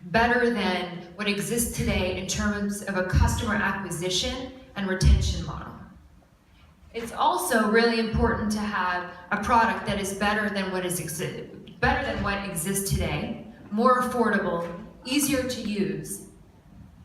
better than what exists today in terms of a customer acquisition and retention model. It's also really important to have a product that is better than what exists today, more affordable, easier to use,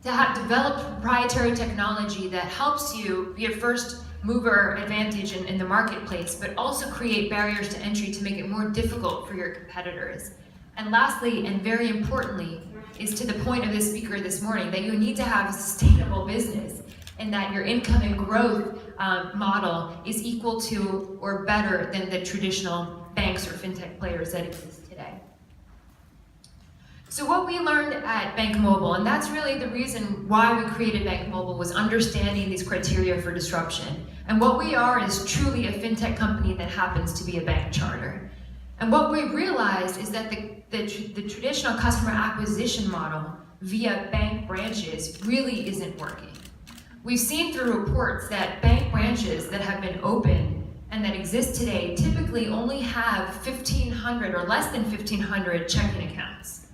to have developed proprietary technology that helps you be a first mover advantage in the marketplace, but also create barriers to entry to make it more difficult for your competitors. And lastly, and very importantly, is to the point of this speaker this morning, that you need to have a sustainable business and that your income and growth model is equal to or better than the traditional banks or fintech players that exist today. So what we learned at BankMobile, and that's really the reason why we created BankMobile, was understanding these criteria for disruption. And what we are is truly a fintech company that happens to be a bank charter. And what we realized is that the traditional customer acquisition model via bank branches really isn't working. We've seen through reports that bank branches that have been open and that exist today typically only have 1,500 or less than 1,500 checking accounts.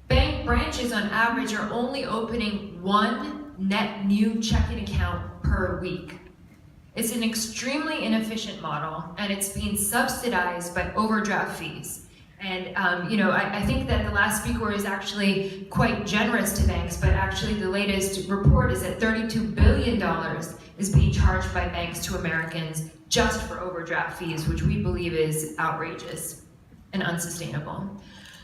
Bank branches on average are only opening one net new checking account per week. It's an extremely inefficient model, and it's being subsidized by overdraft fees. And I think that the last speaker is actually quite generous to banks, but actually the latest report is that $32 billion is being charged by banks to Americans just for overdraft fees, which we believe is outrageous and unsustainable.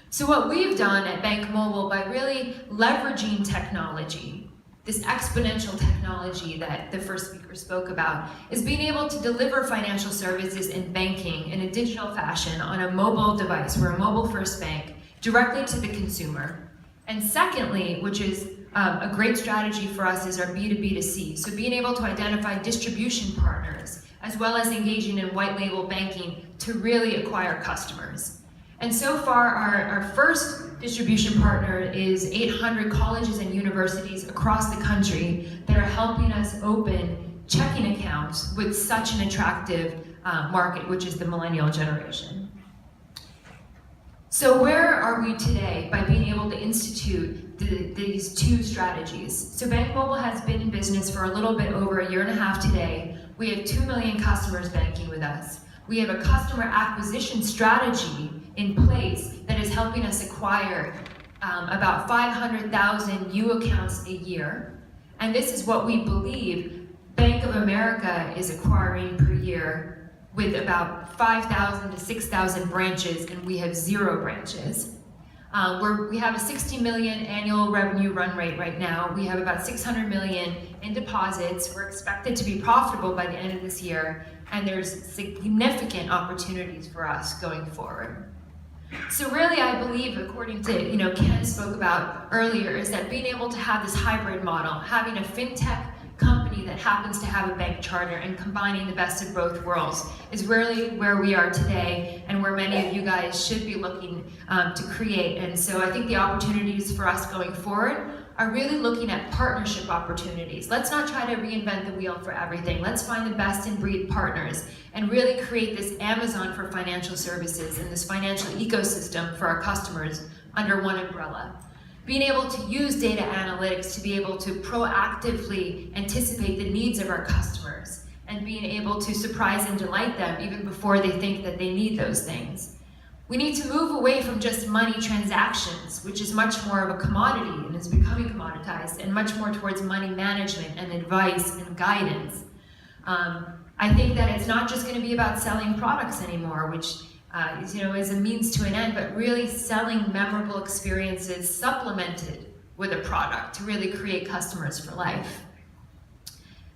So what we've done at BankMobile, by really leveraging technology, this exponential technology that the first speaker spoke about, is being able to deliver financial services and banking in a digital fashion on a mobile device. We're a mobile-first bank, directly to the consumer. And secondly, which is a great strategy for us, is our B2B2C. So being able to identify distribution partners, as well as engaging in white label banking to really acquire customers. And so far, our first distribution partner is 800 colleges and universities across the country that are helping us open checking accounts with such an attractive market, which is the millennial generation. So where are we today by being able to institute these two strategies? So BankMobile has been in business for a little bit over a year and a half today. We have 2 million customers banking with us. We have a customer acquisition strategy in place that is helping us acquire about 500,000 new accounts a year. And this is what we believe Bank of America is acquiring per year, with about 5,000 to 6,000 branches, and we have 0 branches. We have a 60 million annual revenue run rate right now. We have about 600 million in deposits. We're expected to be profitable by the end of this year, and there's significant opportunities for us going forward. So really, I believe, according to Ken spoke about earlier, is that being able to have this hybrid model, having a fintech company that happens to have a bank charter and combining the best of both worlds, is really where we are today and where many of you guys should be looking to create. And so I think the opportunities for us going forward are really looking at partnership opportunities. Let's not try to reinvent the wheel for everything. Let's find the best in breed partners and really create this Amazon for financial services and this financial ecosystem for our customers under one umbrella. Being able to use data analytics to be able to proactively anticipate the needs of our customers and being able to surprise and delight them even before they think that they need those things. We need to move away from just money transactions, which is much more of a commodity and is becoming commoditized, and much more towards money management and advice and guidance. I think that it's not just going to be about selling products anymore, which is a means to an end, but really selling memorable experiences supplemented with a product to really create customers for life.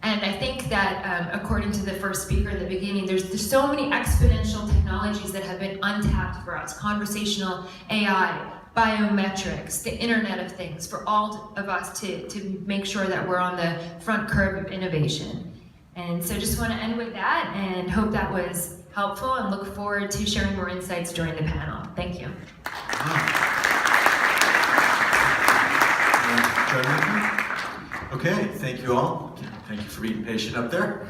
And I think that, according to the first speaker at the beginning, there's so many exponential technologies that have been untapped for us. Conversational AI, biometrics, the Internet of Things, for all of us to make sure that we're on the front curve of innovation. And so just want to end with that and hope that was helpful, and look forward to sharing more insights during the panel. Thank you. Okay, thank you all. Thank you for being patient up there.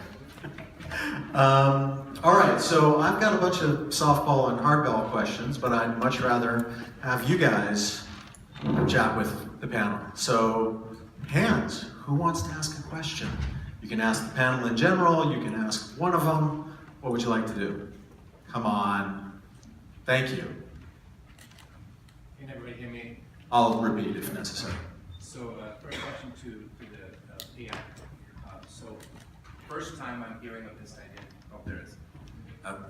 All right, so I've got a bunch of softball and hardball questions, but I'd much rather have you guys chat with the panel. So, hands, who wants to ask a question? You can ask the panel in general, you can ask one of them. What would you like to do? Come on. Thank you. Can everybody hear me? I'll repeat if necessary. So, first question to the PM. So, first time I'm hearing of this idea. Oh, there is.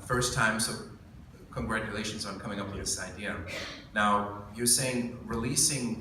First time, so congratulations on coming up with this idea. Now, you're saying releasing